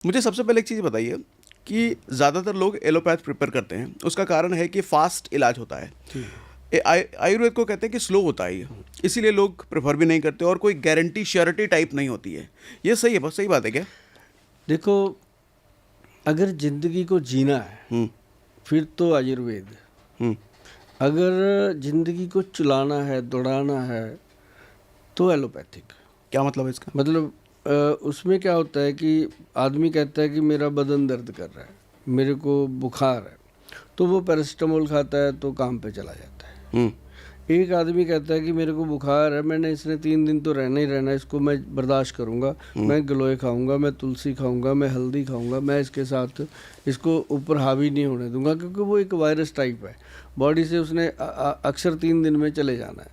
मुझे सबसे पहले एक चीज़ बताइए कि ज़्यादातर लोग एलोपैथ प्रिपेयर करते हैं, उसका कारण है कि फास्ट इलाज होता है। आयुर्वेद को कहते हैं कि स्लो होता है ये, इसीलिए लोग प्रेफर भी नहीं करते और कोई गारंटी श्योरिटी टाइप नहीं होती है। ये सही है, बस सही बात है क्या? देखो, अगर जिंदगी को जीना है फिर तो आयुर्वेद, अगर जिंदगी को चलाना है, दौड़ाना है, तो एलोपैथिक। क्या मतलब है इसका? मतलब उसमें क्या होता है कि आदमी कहता है कि मेरा बदन दर्द कर रहा है, मेरे को बुखार है, तो वो पैरासिटामोल खाता है तो काम पे चला जाता है। एक आदमी कहता है कि मेरे को बुखार है, मैंने इसने 3 दिन तो रहना ही रहना है, इसको मैं बर्दाश्त करूंगा, मैं गिलोय खाऊंगा, मैं तुलसी खाऊंगा, मैं हल्दी खाऊंगा, मैं इसके साथ इसको ऊपर हावी नहीं होने दूंगा, क्योंकि वो एक वायरस टाइप है, बॉडी से उसने अक्सर 3 दिन में चले जाना है।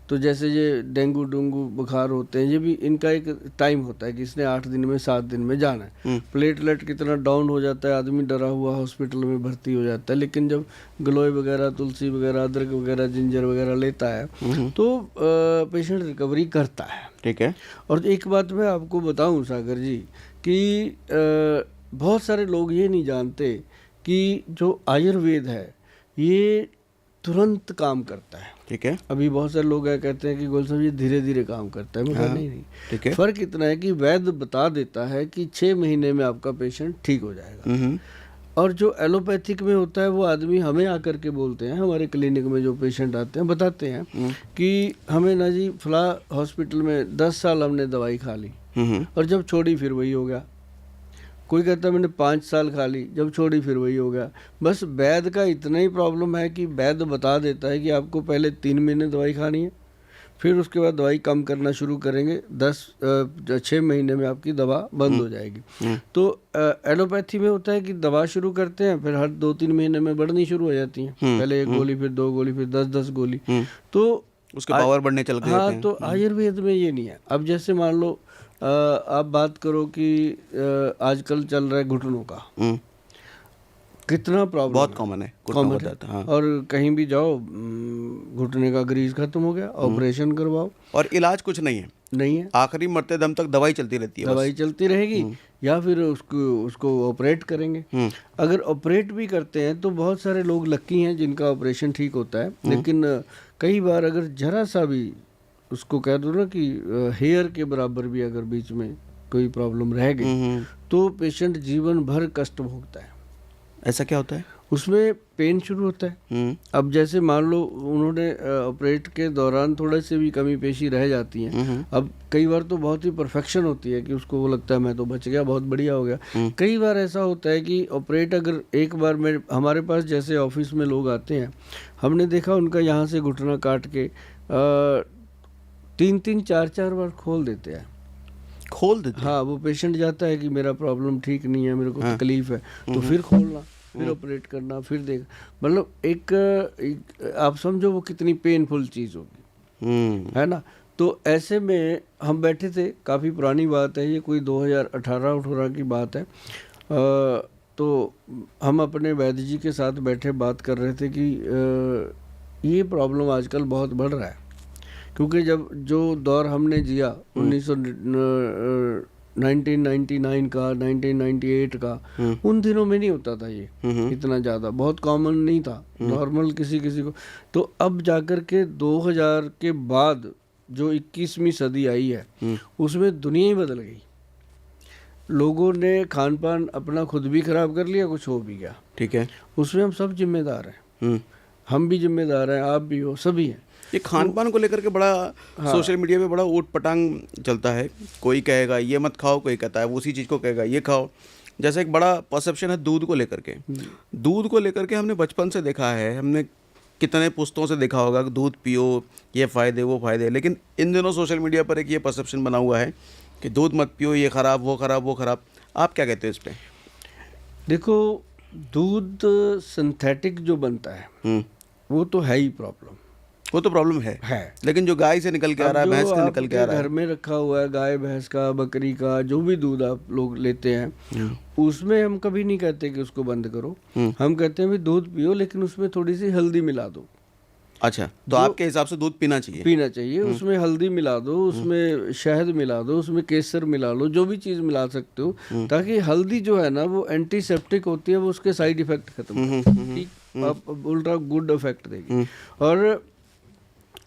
तो जैसे ये डेंगू डूंगू बुखार होते हैं, ये भी इनका एक टाइम होता है कि इसने 8 दिन में 7 दिन में जाना है। प्लेटलेट कितना डाउन हो जाता है, आदमी डरा हुआ हॉस्पिटल में भर्ती हो जाता है। लेकिन जब गिलोय वगैरह, तुलसी वगैरह, अदरक वगैरह, जिंजर वगैरह लेता है तो पेशेंट रिकवरी करता है। ठीक है। और एक बात मैं आपको बताऊं सागर जी कि बहुत सारे लोग ये नहीं जानते कि जो आयुर्वेद है ये तुरंत काम करता है। ठीक है। अभी बहुत सारे लोग कहते हैं कि गोल साहब ये धीरे धीरे काम करता है। मैं कहा नहीं। ठीक है। फर्क इतना है कि वैद्य बता देता है कि 6 महीने में आपका पेशेंट ठीक हो जाएगा। और जो एलोपैथिक में होता है वो आदमी हमें आकर के बोलते हैं, हमारे क्लिनिक में जो पेशेंट आते हैं बताते हैं कि हमें ना जी फला हॉस्पिटल में 10 साल हमने दवाई खा ली और जब छोड़ी फिर वही हो गया। कोई कहता है मैंने 5 साल खा ली, जब छोड़ी फिर वही हो गया। बस वैद्य का इतना ही प्रॉब्लम है कि वैद्य बता देता है कि आपको पहले 3 महीने दवाई खानी है, फिर उसके बाद दवाई कम करना शुरू करेंगे, 6 महीने में आपकी दवा बंद हो जाएगी। तो एलोपैथी में होता है कि दवा शुरू करते हैं, फिर हर 2-3 महीने में बढ़नी शुरू हो जाती हैं। पहले 1 गोली, फिर 2 गोली, फिर 10-10 गोली, तो उसके पावर बढ़ने चल गए। हाँ, तो आयुर्वेद में ये नहीं है। अब जैसे मान लो आप बात करो कि आजकल चल रहा है घुटनों का, कितना प्रॉब्लम, बहुत कॉमन है, कॉमन है। हाँ। और कहीं भी जाओ घुटने का ग्रीस खत्म हो गया, ऑपरेशन करवाओ और इलाज कुछ नहीं है, आखिरी मरते दम तक दवाई चलती रहती है, दवाई चलती रहेगी, या फिर उसको ऑपरेट करेंगे। अगर ऑपरेट भी करते हैं तो बहुत सारे लोग लक्की हैं जिनका ऑपरेशन ठीक होता है, लेकिन कई बार अगर जरा सा भी उसको कह दो ना कि हेयर के बराबर भी अगर बीच में कोई प्रॉब्लम रह गई तो पेशेंट जीवन भर कष्ट भोगता है। ऐसा क्या होता है? उसमें पेन शुरू होता है। अब जैसे मान लो उन्होंने ऑपरेट के दौरान थोड़े से भी कमी पेशी रह जाती हैं। अब कई बार तो बहुत ही परफेक्शन होती है कि उसको वो लगता है मैं तो बच गया, बहुत बढ़िया हो गया। कई बार ऐसा होता है कि ऑपरेट अगर एक बार में, हमारे पास जैसे ऑफिस में लोग आते हैं, हमने देखा उनका यहाँ से घुटना काट के 3-3, 4-4 बार खोल देते हैं। खोल देते? हाँ, वो पेशेंट जाता है कि मेरा प्रॉब्लम ठीक नहीं है, मेरे को तकलीफ है, तो फिर खोलना, फिर ऑपरेट करना, फिर देख, मतलब एक आप समझो वो कितनी पेनफुल चीज़ होगी, है ना। तो ऐसे में हम बैठे थे, काफ़ी पुरानी बात है ये, कोई 2018-18 की बात है। तो हम अपने वैद्य जी के साथ बैठे बात कर रहे थे कि ये प्रॉब्लम आजकल बहुत बढ़ रहा है, क्योंकि जब जो दौर हमने जिया 1999 का, 1998 का, उन दिनों में नहीं होता था ये इतना ज़्यादा, बहुत कॉमन नहीं था, नॉर्मल किसी को। तो अब जाकर के 2000 के बाद जो 21वीं सदी आई है उसमें दुनिया ही बदल गई। लोगों ने खान पान अपना खुद भी खराब कर लिया, कुछ हो भी गया। ठीक है, उसमें हम सब जिम्मेदार हैं। हम भी जिम्मेदार हैं, आप भी हो, सभी हैं। ये खान पान को लेकर के बड़ा सोशल मीडिया पे बड़ा ऊट पटांग चलता है। कोई कहेगा ये मत खाओ, कोई कहता है उसी चीज़ को कहेगा ये खाओ। जैसे एक बड़ा परसेप्शन है दूध को लेकर के। दूध को लेकर के हमने बचपन से देखा है, हमने कितने पुस्तकों से देखा होगा कि दूध पियो, ये फ़ायदे वो फ़ायदे, लेकिन इन दिनों सोशल मीडिया पर एक ये परसेप्शन बना हुआ है कि दूध मत पियो, ये ख़राब, वो ख़राब, वो ख़राब। आप क्या कहते हो इस पर? देखो, दूध सिंथेटिक जो बनता है वो तो है ही प्रॉब्लम, वो तो प्रॉब्लम है। लेकिन जो गाय से निकल के आ रहा है, भैंस से निकल के आ रहा है, घर में रखा हुआ है, गाय भैंस का, बकरी का, जो भी दूध आप लोग लेते हैं, उसमें हम कभी नहीं कहते कि उसको बंद करो। हम कहते हैं भी दूध पियो, लेकिन उसमें थोड़ी सी हल्दी मिला दो। अच्छा, तो आपके हिसाब से दूध पीना चाहिए? पीना चाहिए। उसमें हल्दी मिला दो, उसमें शहद मिला दो, उसमें केसर मिला लो, जो भी चीज़ मिला सकते हो, ताकि हल्दी जो है ना वो एंटीसेप्टिक होती है, वो उसके साइड इफेक्ट खत्म करती है, ठीक, आप उल्टा गुड इफेक्ट देगी। और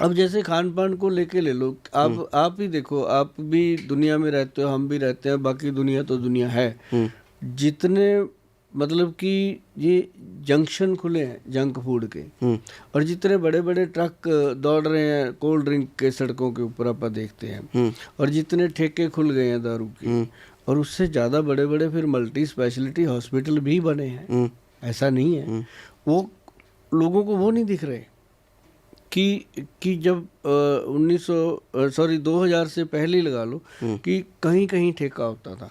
अब जैसे खान पान को लेके ले लो, आप ही देखो, आप भी दुनिया में रहते हो, हम भी रहते हैं, बाकी दुनिया तो दुनिया है। जितने मतलब कि ये जंक्शन खुले हैं जंक फूड के, और जितने बड़े बड़े ट्रक दौड़ रहे हैं कोल्ड ड्रिंक के सड़कों के ऊपर आप देखते हैं, और जितने ठेके खुल गए हैं दारू के, और उससे ज़्यादा बड़े बड़े फिर मल्टी स्पेशलिटी हॉस्पिटल भी बने हैं। ऐसा नहीं है, वो लोगों को वो नहीं दिख रहे कि जब 2000 से पहले ही लगा लो कि कहीं कहीं ठेका होता था।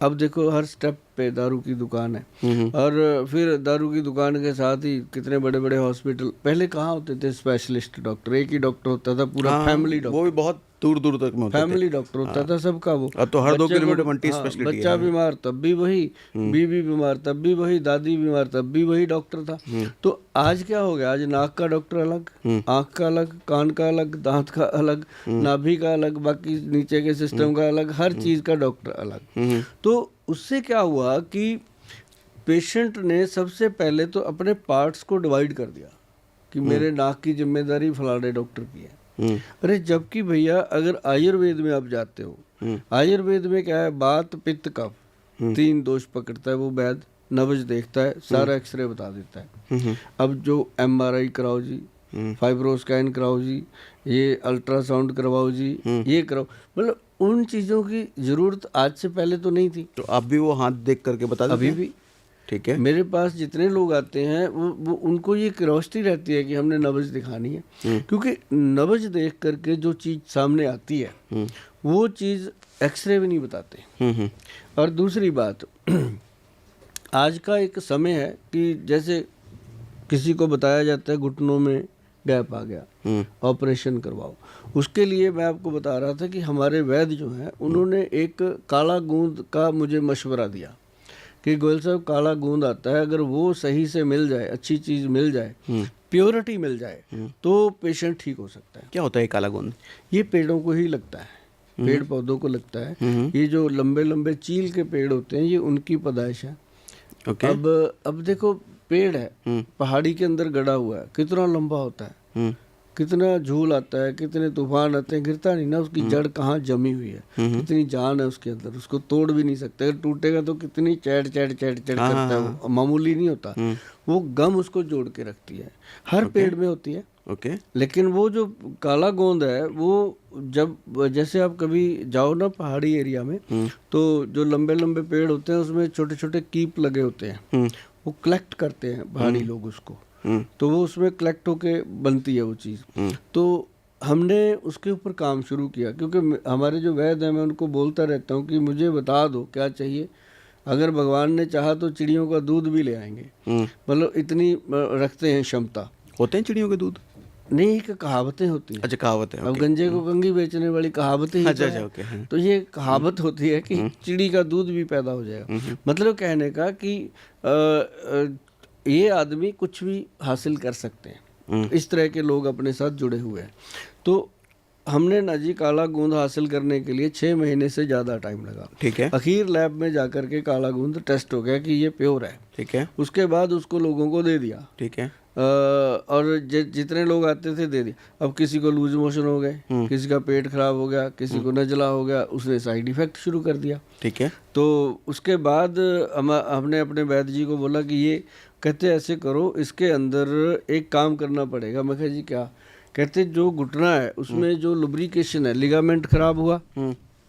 अब देखो हर स्टेप पे दारू की दुकान है, और फिर दारू की दुकान के साथ ही कितने बड़े बड़े हॉस्पिटल। पहले कहाँ होते थे स्पेशलिस्ट डॉक्टर? एक ही डॉक्टर होता था, पूरा फैमिली डॉक्टर, वो भी बहुत दूर दूर तक में होते थे। फैमिली डॉक्टर होता था सबका वो। अब तो हर 2 बच्चे को- किलोमीटर मल्टी स्पेशलिटी है। बच्चा बीमार तब भी वही, बीवी बीमार तब भी वही, दादी बीमार तब भी वही डॉक्टर था। तो आज क्या हो गया? आज नाक का डॉक्टर अलग, आंख का अलग, कान का अलग, दांत का अलग, नाभि का अलग, बाकी नीचे के सिस्टम का अलग, हर चीज का डॉक्टर अलग। तो उससे क्या हुआ कि पेशेंट ने सबसे पहले तो अपने पार्ट्स को डिवाइड कर दिया कि मेरे नाक की जिम्मेदारी फलाने डॉक्टर की है। अरे जबकि भैया अगर आयुर्वेद में आप जाते हो, आयुर्वेद में क्या है? बात पित्त कफ 3 दोष पकड़ता है वो वैद्य, नब्ज देखता है, सारा एक्सरे बता देता है। अब जो MRI कराओ जी, फाइब्रोस्कैन कराओ जी, ये अल्ट्रासाउंड करवाओ जी, ये कराओ, मतलब उन चीज़ों की ज़रूरत आज से पहले तो नहीं थी। तो आप भी वो हाथ देख करके बता देते अभी हैं? भी ठीक है। मेरे पास जितने लोग आते हैं वो उनको ये क्यूरियोसिटी रहती है कि हमने नब्ज दिखानी है, क्योंकि नब्ज देख करके जो चीज़ सामने आती है वो चीज़ एक्सरे भी नहीं बताते। और दूसरी बात, आज का एक समय है कि जैसे किसी को बताया जाता है घुटनों में गैप आ गया, ऑपरेशन करवाओ। उसके लिए मैं आपको बता रहा था कि हमारे वैद्य जो हैं उन्होंने एक काला गूंद का मुझे मशवरा दिया कि गोयल साहब काला गूंद आता है, अगर वो सही से मिल जाए, अच्छी चीज़ मिल जाए, प्योरिटी मिल जाए, तो पेशेंट ठीक हो सकता है। क्या होता है काला गोंद? ये पेड़ों को ही लगता है, पेड़ पौधों को लगता है। ये जो लंबे लंबे चील के पेड़ होते हैं ये उनकी पैदाइश है। ओके। अब देखो पेड़ है, पहाड़ी के अंदर गड़ा हुआ है, कितना लंबा होता है, कितना झूल आता है, कितने तूफान आते हैं, गिरता नहीं ना, उसकी जड़ कहाँ जमी हुई है, कितनी जान है उसके अंदर, उसको तोड़ भी नहीं सकते। अगर टूटेगा तो कितनी चैड़ चैड़ चैड़ चैड़ करता है, वो मामूली नहीं होता, वो गम उसको जोड़ के रखती है, हर पेड़ में होती है। ओके। लेकिन वो जो काला गोंद है वो जब जैसे आप कभी जाओ ना पहाड़ी एरिया में, तो जो लंबे लंबे पेड़ होते हैं उसमें छोटे छोटे कीप लगे होते हैं, वो कलेक्ट करते हैं पहाड़ी लोग उसको, तो वो उसमें कलेक्ट होके बनती है वो चीज़। तो हमने उसके ऊपर काम शुरू किया, क्योंकि हमारे जो वैद्य हैं मैं उनको बोलता रहता हूँ कि मुझे बता दो क्या चाहिए, अगर भगवान ने चाहा तो चिड़ियों का दूध भी ले आएंगे, मतलब इतनी रखते हैं क्षमता। होते हैं चिड़ियों के दूध? नहीं, एक कहावतें होती हैं। अच्छा, कहावत है। अब गंजे को कंघी बेचने वाली कहावतें ही तो अच्छा, है। ओके। तो ये कहावत होती है कि चिड़ी का दूध भी पैदा हो जाएगा। मतलब कहने का कि ये आदमी कुछ भी हासिल कर सकते हैं, इस तरह के लोग अपने साथ जुड़े हुए हैं। तो हमने ना जी काला गूंद हासिल करने के लिए 6 महीने से ज़्यादा टाइम लगा। ठीक है। आखिर लैब में जाकर के काला गूंद टेस्ट हो गया कि ये प्योर है। ठीक है। उसके बाद उसको लोगों को दे दिया। ठीक है। और जितने लोग आते थे दे दिया। अब किसी को लूज मोशन हो गए, किसी का पेट खराब हो गया, किसी को नजला हो गया, उसने साइड इफेक्ट शुरू कर दिया। ठीक है। तो उसके बाद हमने अपने वैद्य जी को बोला कि ये, कहते ऐसे करो, इसके अंदर एक काम करना पड़ेगा। मैं कहा जी क्या? कहते जो घुटना है उसमें जो लुब्रिकेशन है, लिगामेंट खराब हुआ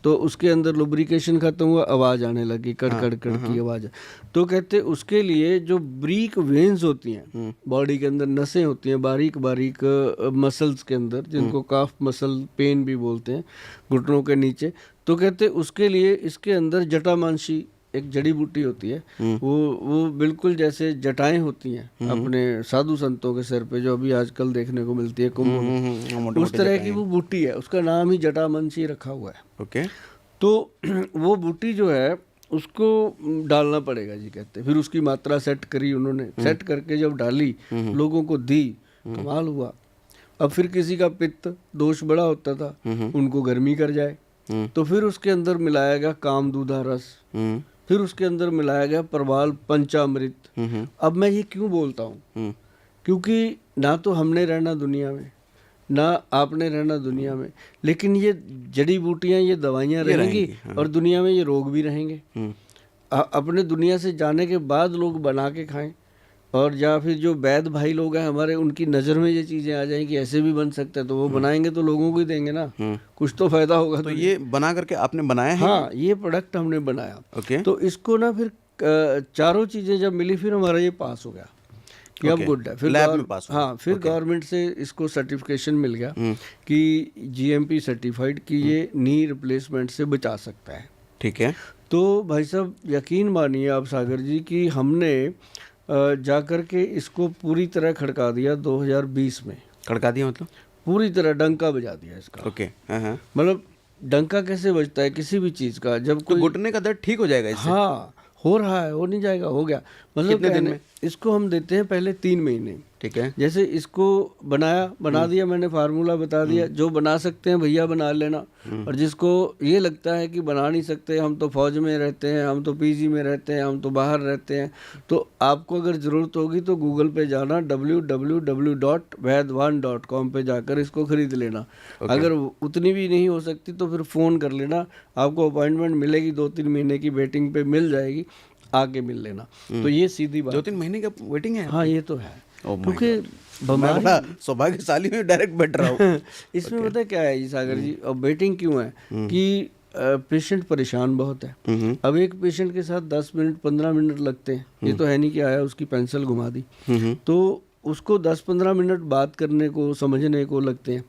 तो उसके अंदर लुब्रिकेशन खत्म हुआ, आवाज़ आने लगी, कड़ कड़ कड़ की आवाज़। तो कहते उसके लिए जो ब्रीक वेन्स होती हैं बॉडी के अंदर, नसें होती हैं बारीक बारीक मसल्स के अंदर, जिनको काफ मसल पेन भी बोलते हैं, घुटनों के नीचे, तो कहते उसके लिए इसके अंदर जटामांसी एक जड़ी बूटी होती है, वो बिल्कुल जैसे जटाएं होती हैं अपने साधु संतों के सिर पे, जो अभी आजकल देखने को मिलती है कुंभों में, उस तरह की वो बूटी है, उसका नाम ही जटामांसी रखा हुआ है। ओके। तो वो बूटी जो है उसको डालना पड़ेगा जी, कहते। फिर उसकी मात्रा सेट करी उन्होंने, सेट करके जब डाली, लोगों को दी, कमाल हुआ। अब फिर किसी का पित्त दोष बड़ा होता था, उनको गर्मी कर जाए, तो फिर उसके अंदर मिलाया गया कामदूधा रस, फिर उसके अंदर मिलाया गया प्रवाल पंचामृत। अब मैं ये क्यों बोलता हूँ, क्योंकि ना तो हमने रहना दुनिया में, ना आपने रहना दुनिया में, लेकिन ये जड़ी बूटियाँ, ये दवाइयाँ रहेंगी और दुनिया में ये रोग भी रहेंगे। अपने दुनिया से जाने के बाद लोग बना के खाएं, और या फिर जो वैद्य भाई लोग हैं हमारे, उनकी नज़र में ये चीज़ें आ जाएंगी ऐसे भी बन सकता है, तो वो बनाएंगे तो लोगों को ही देंगे ना, कुछ तो फायदा होगा। तो ये बना करके आपने बनाया है? हाँ, ये प्रोडक्ट हमने बनाया। ओके। तो इसको ना फिर चारों चीज़ें जब मिली, फिर हमारा ये पास हो गया कि अब गुड है। फिर लैब में पास हुआ। हाँ, फिर गवर्नमेंट से इसको सर्टिफिकेशन मिल गया कि जीएमपी सर्टिफाइड कि ये नी रिप्लेसमेंट से बचा सकता है। ठीक है। तो भाई साहब यकीन मानिए आप सागर जी कि हमने जाकर के इसको पूरी तरह खड़का दिया 2020 में। खड़का दिया मतलब? पूरी तरह डंका बजा दिया इसका। ओके। हाँ। मतलब डंका कैसे बजता है किसी भी चीज़ का, जब तो घुटने का दर्द ठीक हो जाएगा इससे? हाँ, हो रहा है, हो नहीं जाएगा, हो गया। मतलब कितने दिन में? इसको हम देते हैं पहले 3 महीने। ठीक है। जैसे इसको बना दिया मैंने, फार्मूला बता दिया, जो बना सकते हैं भैया बना लेना, और जिसको ये लगता है कि बना नहीं सकते, हम तो फौज में रहते हैं, हम तो पीजी में रहते हैं, हम तो बाहर रहते हैं, तो आपको अगर ज़रूरत होगी तो गूगल पे जाना, www.vaidwan.com पे जाकर इसको खरीद लेना। अगर उतनी भी नहीं हो सकती तो फिर फ़ोन कर लेना, आपको अपॉइंटमेंट मिलेगी, 2-3 महीने की वेटिंग पे मिल जाएगी, आके मिल लेना। तो ये सीधी बात। 2-3 महीने का वेटिंग है? हाँ, ये तो है, क्योंकि मैं बड़ा सौभाग्यशाली हूँ, डायरेक्ट बैठ रहा हूँ। इसमें पता है क्या है जी सागर जी, और वेटिंग क्यों है कि पेशेंट परेशान बहुत है। अब एक पेशेंट के साथ 10 मिनट 15 मिनट लगते हैं, ये तो है नहीं कि आया उसकी पेंसिल घुमा दी, तो उसको 10-15 मिनट बात करने को, समझने को लगते हैं।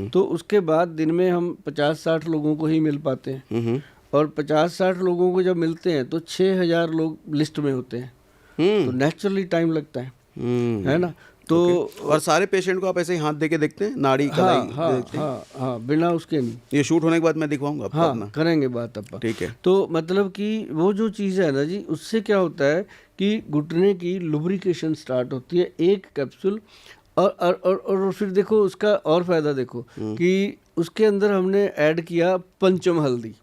तो उसके बाद दिन में हम 50-60 लोगों को ही मिल पाते हैं, और 50-60 लोगों को जब मिलते हैं तो 6000 लोग लिस्ट में होते हैं, तो नेचुरली टाइम लगता है ना। तो और सारे पेशेंट को आप ऐसे ही हाथ दे के देखते हैं, नाड़ी कलाई देखते हैं? हाँ, बिना उसके नहीं। ये शूट होने के बाद मैं दिखवाऊंगा आपको अपना। करेंगे बात अपन। ठीक है। तो मतलब कि वो जो चीज़ है ना जी, उससे क्या होता है कि घुटने की लुब्रिकेशन स्टार्ट होती है, एक कैप्सूल। और फिर देखो उसका और फायदा देखो कि उसके अंदर हमने ऐड किया पंचम हल्दी।